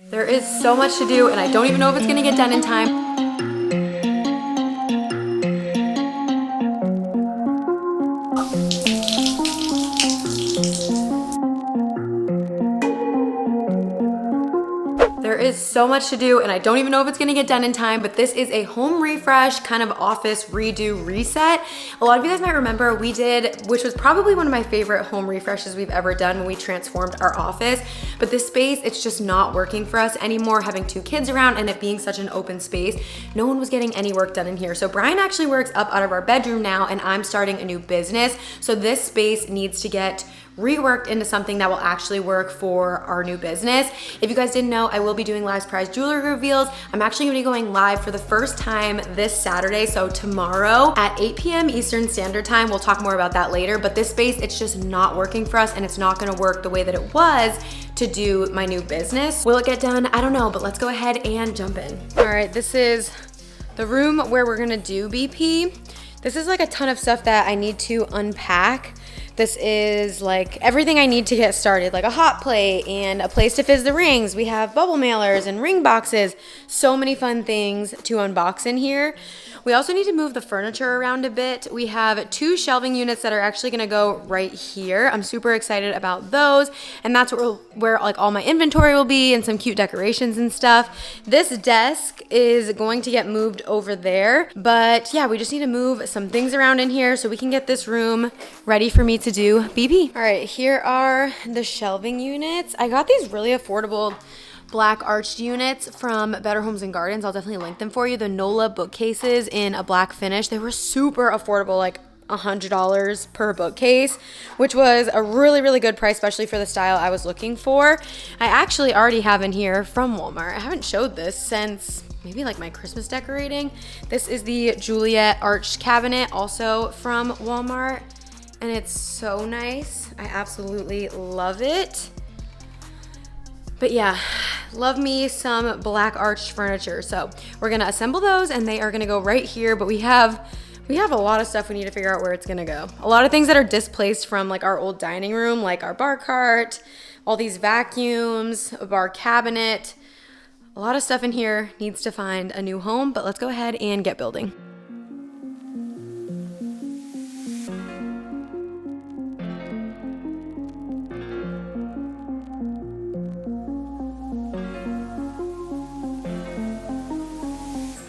There is so much to do and I don't even know if it's gonna get done in time. There is so much to do and I don't even know if it's gonna get done in time, but this is a home refresh, kind of office redo reset. A lot of you guys might remember we did, which was probably one of my favorite home refreshes we've ever done when we transformed our office. But this space, it's just not working for us anymore, having 2 kids around and it being such an open space. No one was getting any work done in here. So Brian actually works up out of our bedroom now and I'm starting a new business. So this space needs to get reworked into something that will actually work for our new business. If you guys didn't know, I will be doing live surprise jewelry reveals. I'm actually gonna be going live for the first time this Saturday, so tomorrow at 8 p.m. Eastern Standard Time. We'll talk more about that later, but this space, it's just not working for us and it's not gonna work the way that it was to do my new business. Will it get done? I don't know, but let's go ahead and jump in. All right, this is the room where we're gonna do BP. This is like a ton of stuff that I need to unpack. This is like everything I need to get started, like a hot plate and a place to fizz the rings. We have bubble mailers and ring boxes. So many fun things to unbox in here. We also need to move the furniture around a bit. We have 2 shelving units that are actually gonna go right here. I'm super excited about those. And that's where like all my inventory will be and some cute decorations and stuff. This desk is going to get moved over there. But yeah, we just need to move some things around in here so we can get this room ready for me to do BP. All right, here are the shelving units. I got these really affordable black arched units from Better Homes and Gardens. I'll definitely link them for you. The NOLA bookcases in a black finish. They were super affordable, like $100 per bookcase, which was a really, really good price, especially for the style I was looking for. I actually already have in here from Walmart. I haven't showed this since maybe like my Christmas decorating. This is the Juliet arched cabinet, also from Walmart. And it's so nice. I absolutely love it. But yeah, love me some black arched furniture. So we're gonna assemble those and they are gonna go right here, but we have a lot of stuff we need to figure out where it's gonna go. A lot of things that are displaced from like our old dining room, like our bar cart, all these vacuums, a bar cabinet. A lot of stuff in here needs to find a new home, but let's go ahead and get building.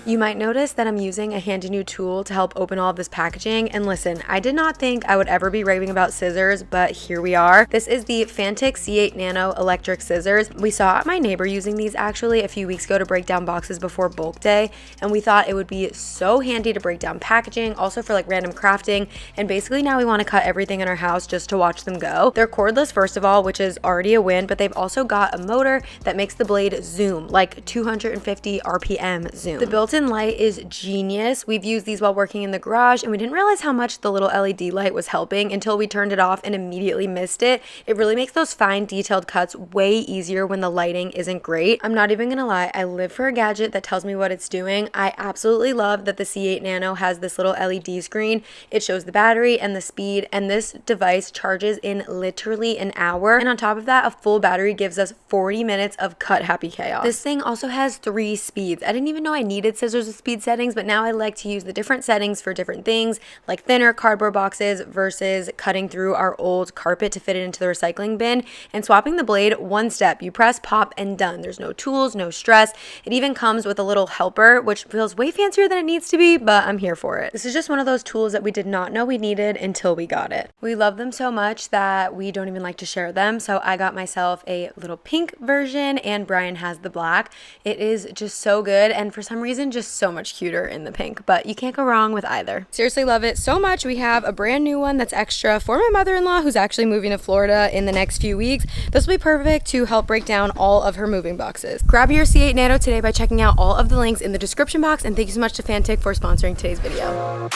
You might notice that I'm using a handy new tool to help open all of this packaging. And listen, I did not think I would ever be raving about scissors, but here we are. This is the Fantic C8 Nano electric scissors. We saw my neighbor using these actually a few weeks ago to break down boxes before bulk day. And we thought it would be so handy to break down packaging, also for like random crafting. And basically now we want to cut everything in our house just to watch them go. They're cordless, first of all, which is already a win, but they've also got a motor that makes the blade zoom, like 250 RPM zoom. The built-in light is genius. We've used these while working in the garage and we didn't realize how much the little LED light was helping until we turned it off and immediately missed it. It really makes those fine detailed cuts way easier when the lighting isn't great. I'm not even gonna lie, I live for a gadget that tells me what it's doing. I absolutely love that the C8 Nano has this little LED screen. It shows the battery and the speed, and this device charges in literally an hour. And on top of that, a full battery gives us 40 minutes of cut happy chaos. This thing also has 3 speeds. I didn't even know I needed scissors with speed settings, but now I like to use the different settings for different things, like thinner cardboard boxes versus cutting through our old carpet to fit it into the recycling bin. And swapping the blade, one step, you press, pop, and done. There's no tools, no stress. It even comes with a little helper, which feels way fancier than it needs to be, but I'm here for it. This is just one of those tools that we did not know we needed until we got it. We love them so much that we don't even like to share them, so I got myself a little pink version and Brian has the black. It is just so good, and for some reason just so much cuter in the pink, but you can't go wrong with either. Seriously love it so much. We have a brand new one that's extra for my mother-in-law who's actually moving to Florida in the next few weeks. This will be perfect to help break down all of her moving boxes. Grab your C8 Nano today by checking out all of the links in the description box, and thank you so much to Fantic for sponsoring today's video.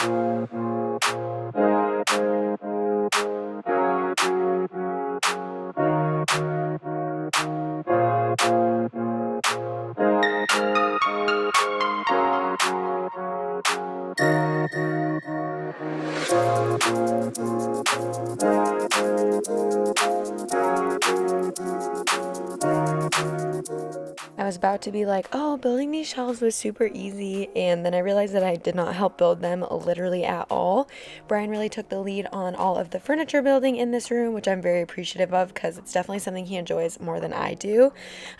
I was about to be like, oh, building these shelves was super easy, and then I realized that I did not help build them literally at all. Brian really took the lead on all of the furniture building in this room, which I'm very appreciative of because it's definitely something he enjoys more than I do.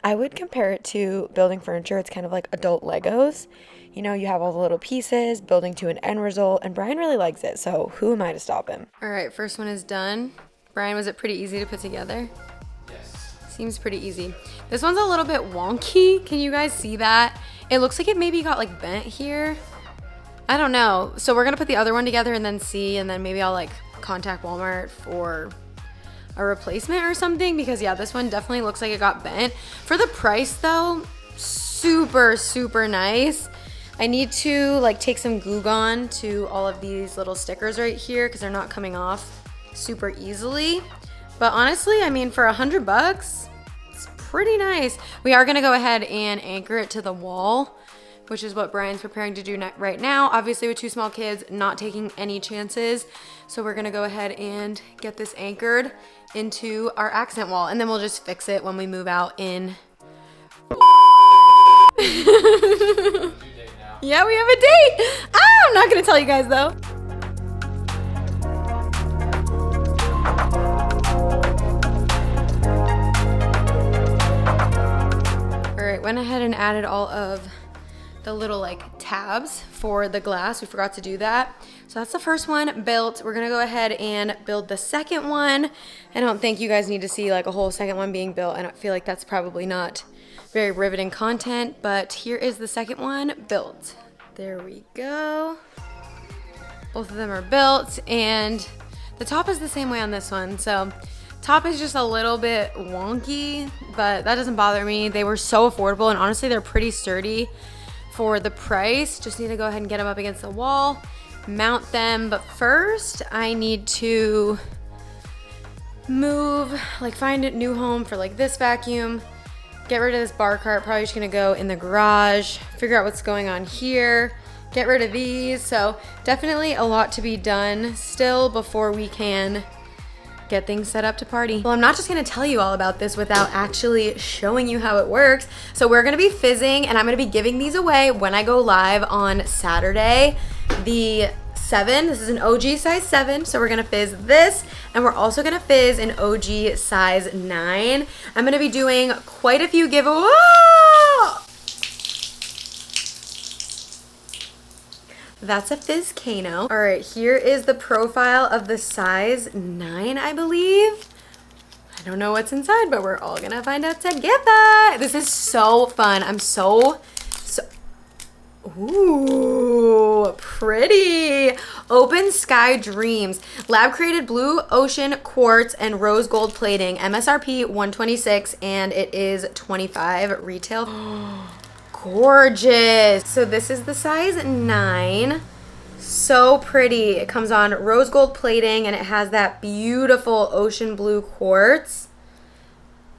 I would compare it to building furniture. It's kind of like adult Legos. You know, you have all the little pieces building to an end result, and Brian really likes it, so who am I to stop him? All right, first one is done. Brian, was it pretty easy to put together? Yes. Seems pretty easy. This one's a little bit wonky. Can you guys see that? It looks like it maybe got like bent here. I don't know. So we're gonna put the other one together and then see, and then maybe I'll like contact Walmart for a replacement or something, because yeah, this one definitely looks like it got bent. For the price though, super, super nice. I need to like take some glue gun to all of these little stickers right here because they're not coming off super easily. But honestly, I mean, for $100, it's pretty nice. We are gonna go ahead and anchor it to the wall, which is what Brian's preparing to do right now. Obviously with 2 small kids, not taking any chances. So we're gonna go ahead and get this anchored into our accent wall, and then we'll just fix it when we move out in. Yeah, we have a date. I'm not gonna tell you guys though. All right, went ahead and added all of the little like tabs for the glass. We forgot to do that. So that's the first one built. We're gonna go ahead and build the second one. I don't think you guys need to see like a whole second one being built. I don't feel like that's probably not very riveting content, but here is the second one built. There we go. Both of them are built, and the top is the same way on this one. So top is just a little bit wonky, but that doesn't bother me. They were so affordable, and honestly, they're pretty sturdy for the price. Just need to go ahead and get them up against the wall, mount them. But first, I need to move, like find a new home for like this vacuum. Get rid of this bar cart, probably just gonna go in the garage, figure out what's going on here, get rid of these. So definitely a lot to be done still before we can get things set up to party. Well, I'm not just gonna tell you all about this without actually showing you how it works. So we're gonna be fizzing, and I'm gonna be giving these away when I go live on Saturday, the 7. This is an OG size 7, so we're gonna fizz this, and we're also gonna fizz an OG size 9. I'm gonna be doing quite a few giveaways. That's a Fizzcano. All right, here is the profile of the size 9, I believe. I don't know what's inside, but we're all gonna find out together. This is so fun. I'm so ooh, pretty. Open Sky Dreams. Lab created blue ocean quartz and rose gold plating. MSRP $126, and it is $25 retail. Gorgeous. So this is the size 9. So pretty. It comes on rose gold plating, and it has that beautiful ocean blue quartz.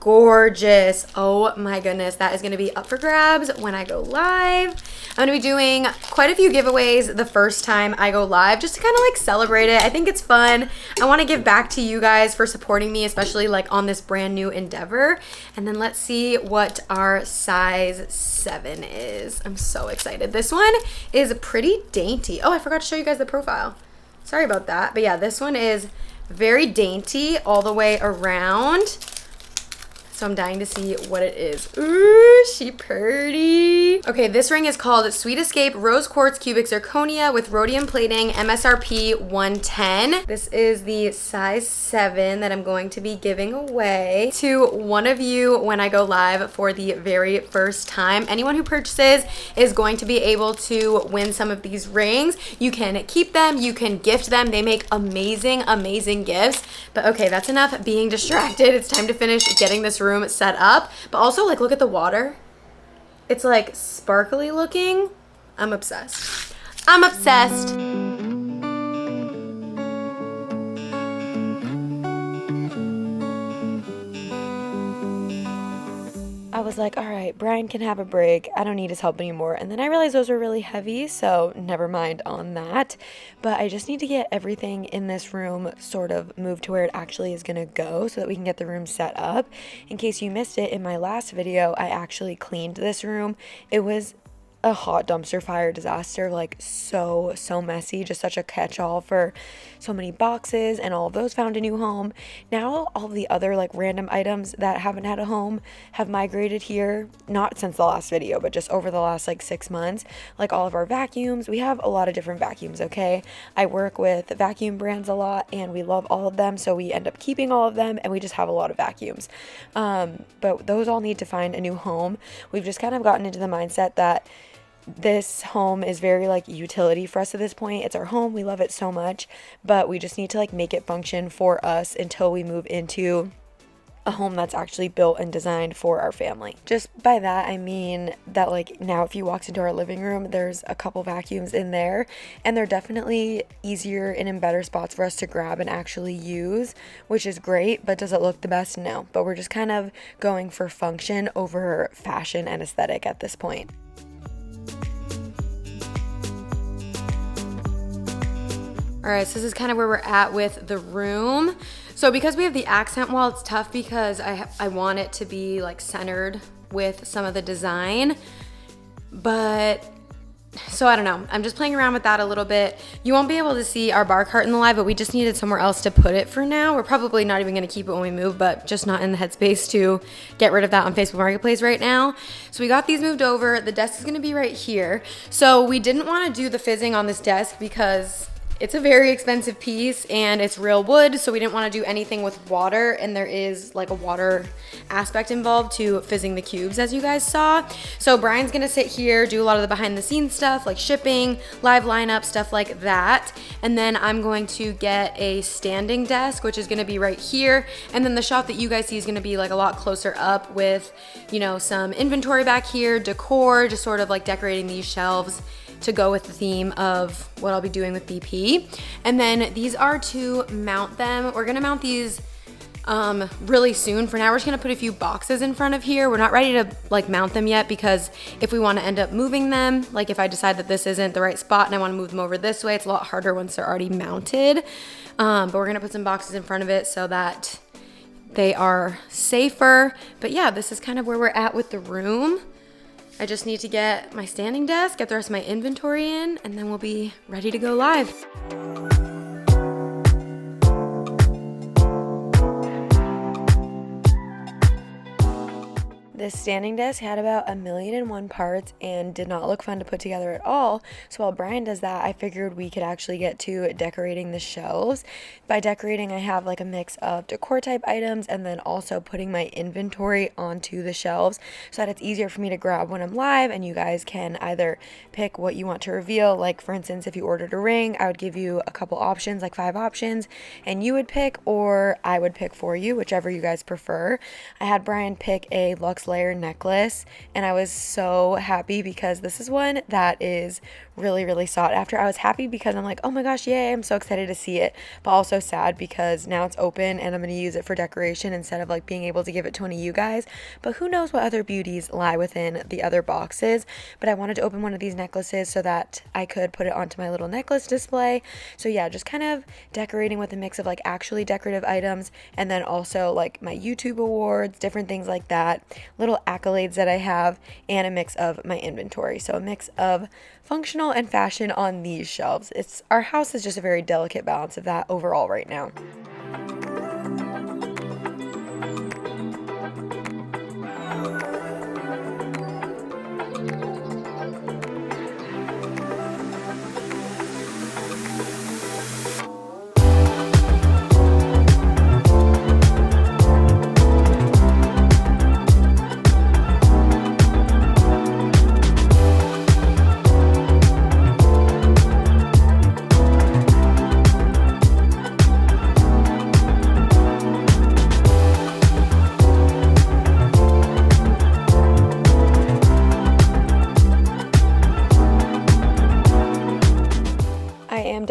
Gorgeous. Oh my goodness, that is gonna be up for grabs when I go live. I'm gonna be doing quite a few giveaways the first time I go live, just to kind of like celebrate it. I think it's fun. I wanna give back to you guys for supporting me, especially like on this brand new endeavor. And then let's see what our size 7 is. I'm so excited. This one is pretty dainty. Oh, I forgot to show you guys the profile. Sorry about that. But yeah, this one is very dainty all the way around. So I'm dying to see what it is. Ooh, she pretty. Okay, this ring is called Sweet Escape Rose Quartz Cubic Zirconia with rhodium plating, MSRP $110. This is the size 7 that I'm going to be giving away to one of you when I go live for the very first time. Anyone who purchases is going to be able to win some of these rings. You can keep them, you can gift them. They make amazing, amazing gifts. But okay, that's enough being distracted. It's time to finish getting this room set up. But also, like, look at the water. It's like sparkly looking. I'm obsessed. I'm obsessed. I was like, all right, Brian can have a break. I don't need his help anymore. And then I realized those were really heavy, so never mind on that. But I just need to get everything in this room sort of moved to where it actually is going to go so that we can get the room set up. In case you missed it, in my last video, I actually cleaned this room. It was a hot dumpster fire disaster, like so messy, just such a catch-all for so many boxes, and all of those found a new home. Now all the other like random items that haven't had a home have migrated here, not since the last video, but just over the last like 6 months. Like all of our vacuums, we have a lot of different vacuums, okay? I work with vacuum brands a lot and we love all of them, so we end up keeping all of them and we just have a lot of vacuums. But those all need to find a new home. We've just kind of gotten into the mindset that this home is very like utility for us at this point. It's our home, we love it so much, but we just need to like make it function for us until we move into a home that's actually built and designed for our family. Just by that I mean that like now if you walked into our living room, there's a couple vacuums in there and they're definitely easier and in better spots for us to grab and actually use, which is great. But does it look the best? No. But we're just kind of going for function over fashion and aesthetic at this point. All right, so this is kind of where we're at with the room. So because we have the accent wall, it's tough because I want it to be like centered with some of the design. But, so I don't know. I'm just playing around with that a little bit. You won't be able to see our bar cart in the live, but we just needed somewhere else to put it for now. We're probably not even gonna keep it when we move, but just not in the headspace to get rid of that on Facebook Marketplace right now. So we got these moved over. The desk is gonna be right here. So we didn't wanna do the fizzing on this desk because it's a very expensive piece and it's real wood, so we didn't want to do anything with water, and there is like a water aspect involved to fizzing the cubes, as you guys saw. So Brian's gonna sit here, do a lot of the behind the scenes stuff like shipping, live lineup, stuff like that. And then I'm going to get a standing desk, which is gonna be right here. And then the shot that you guys see is gonna be like a lot closer up with, you know, some inventory back here, decor, just sort of like decorating these shelves to go with the theme of what I'll be doing with BP. And then these are to mount them. We're gonna mount these really soon. For now, we're just gonna put a few boxes in front of here. We're not ready to like mount them yet because if we wanna end up moving them, like if I decide that this isn't the right spot and I wanna move them over this way, it's a lot harder once they're already mounted. But we're gonna put some boxes in front of it so that they are safer. But yeah, this is kind of where we're at with the room. I just need to get my standing desk, get the rest of my inventory in, and then we'll be ready to go live. This standing desk had about 1,000,001 parts and did not look fun to put together at all. So while Brian does that, I figured we could actually get to decorating the shelves. By decorating, I have like a mix of decor type items and then also putting my inventory onto the shelves so that it's easier for me to grab when I'm live, and you guys can either pick what you want to reveal. Like for instance, if you ordered a ring, I would give you a couple options, like 5 options, and you would pick, or I would pick for you, whichever you guys prefer. I had Brian pick a luxe layer necklace, and I was so happy because this is one that is really sought after. I was happy because I'm like, oh my gosh, yay, I'm so excited to see it, but also sad because now it's open and I'm going to use it for decoration instead of like being able to give it to one of you guys. But who knows what other beauties lie within the other boxes. But I wanted to open one of these necklaces so that I could put it onto my little necklace display. So yeah, just kind of decorating with a mix of like actually decorative items and then also like my YouTube awards, different things like that, little accolades that I have, and a mix of my inventory. So a mix of functional and fashion on these shelves. Our house is just a very delicate balance of that overall right now.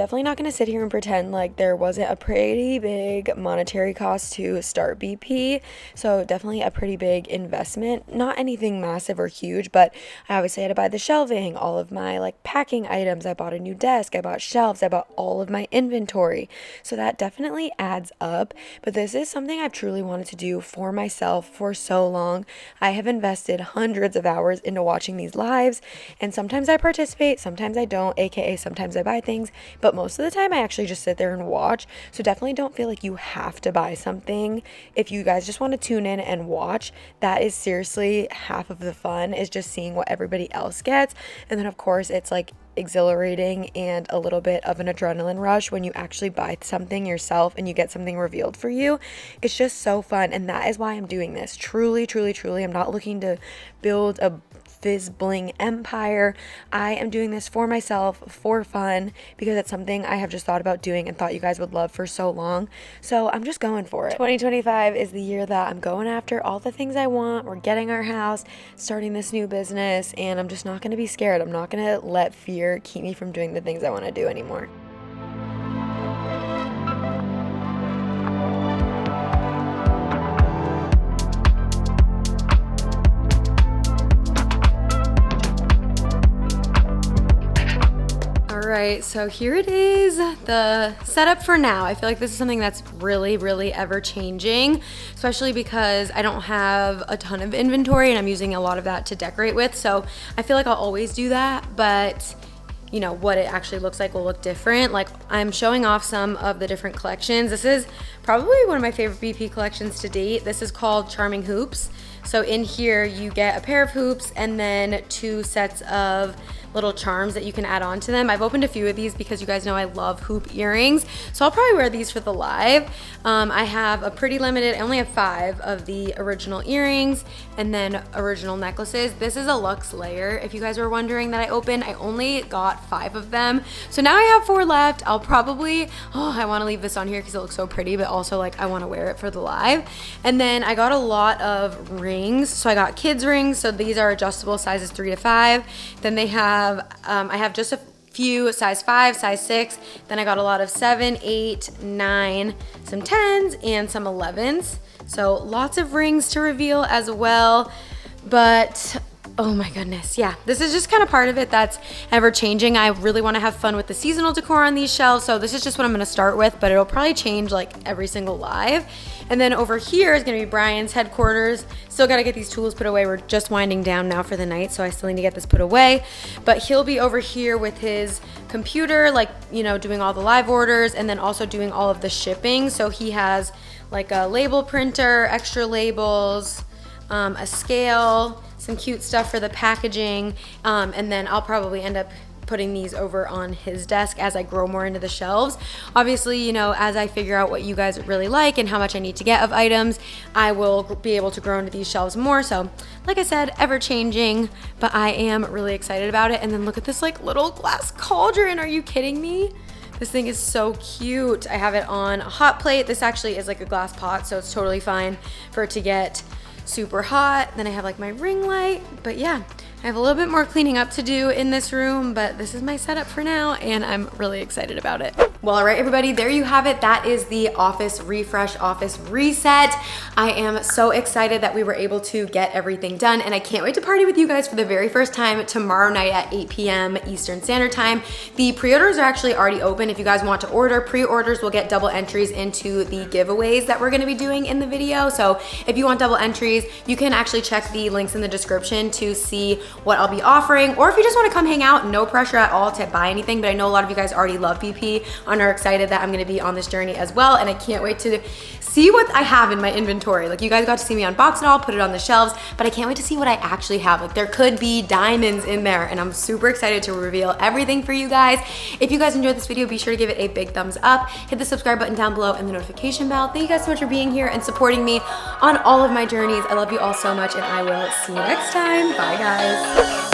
definitely not going to sit here and pretend like there wasn't a pretty big monetary cost to start BP. So definitely a pretty big investment. Not anything massive or huge, but I obviously had to buy the shelving, all of my like packing items. I bought a new desk, I bought shelves, I bought all of my inventory. So that definitely adds up. But this is something I've truly wanted to do for myself for so long. I have invested hundreds of hours into watching these lives, and sometimes I participate, sometimes I don't, aka sometimes I buy things, but most of the time I actually just sit there and watch. So definitely don't feel like you have to buy something. If you guys just want to tune in and watch, that is seriously half of the fun, is just seeing what everybody else gets. And then of course it's like exhilarating and a little bit of an adrenaline rush when you actually buy something yourself and you get something revealed for you. It's just so fun, and that is why I'm doing this. Truly, I'm not looking to build a fizz bling empire. I am doing this for myself, for fun, because it's something I have just thought about doing and thought you guys would love for so long. So I'm just going for it. 2025 is the year that I'm going after all the things I want. We're getting our house, starting this new business, and I'm just not going to be scared. I'm not going to let fear keep me from doing the things I want to do anymore. Alright, so here it is, the setup for now. I feel like this is something that's really ever changing, especially because I don't have a ton of inventory and I'm using a lot of that to decorate with. So I feel like I'll always do that, but you know, what it actually looks like will look different. Like, I'm showing off some of the different collections. This is probably one of my favorite BP collections to date. This is called Charming Hoops. So in here you get a pair of hoops and then 2 sets of little charms that you can add on to them. I've opened a few of these because you guys know I love hoop earrings, so I'll probably wear these for the live. I have a pretty limited, I only have 5 of the original earrings and then original necklaces. This is a luxe layer, if you guys were wondering, that I opened. I only got 5 of them, so now I have 4 left. I'll probably, I want to leave this on here because it looks so pretty, but also like I want to wear it for the live. And then I got a lot of rings. So I got kids rings, so these are adjustable, sizes 3 to 5. Then they have I have just a few size 5, size 6. Then I got a lot of 7, 8, 9, some 10s and some 11s. So lots of rings to reveal as well. But oh my goodness, yeah, this is just kind of part of it that's ever changing. I really want to have fun with the seasonal decor on these shelves, so this is just what I'm going to start with, but it'll probably change like every single live. And then over here is going to be Brian's headquarters. Still got to get these tools put away. We're just winding down now for the night, so I still need to get this put away. But he'll be over here with his computer, like, you know, doing all the live orders and then also doing all of the shipping. So he has like a label printer, extra labels, a scale, some cute stuff for the packaging, and then I'll probably end up putting these over on his desk as I grow more into the shelves. Obviously, you know, as I figure out what you guys really like and how much I need to get of items, I will be able to grow into these shelves more. So like I said, ever changing, but I am really excited about it. And then look at this like little glass cauldron. Are you kidding me? This thing is so cute. I have it on a hot plate. This actually is like a glass pot, so it's totally fine for it to get super hot. Then I have like my ring light, but yeah, I have a little bit more cleaning up to do in this room, but this is my setup for now and I'm really excited about it. Well, all right, everybody, there you have it. That is the office refresh, office reset. I am so excited that we were able to get everything done, and I can't wait to party with you guys for the very first time tomorrow night at 8 p.m. Eastern Standard Time. The pre-orders are actually already open. If you guys want to order, pre-orders will get double entries into the giveaways that we're gonna be doing in the video. So if you want double entries, you can actually check the links in the description to see what I'll be offering, or if you just wanna come hang out, no pressure at all to buy anything, but I know a lot of you guys already love BP and are excited that I'm gonna be on this journey as well, and I can't wait to see what I have in my inventory. Like, you guys got to see me unbox it all, put it on the shelves, but I can't wait to see what I actually have. Like, there could be diamonds in there, and I'm super excited to reveal everything for you guys. If you guys enjoyed this video, be sure to give it a big thumbs up, hit the subscribe button down below and the notification bell. Thank you guys so much for being here and supporting me on all of my journeys. I love you all so much, and I will see you next time. Bye, guys.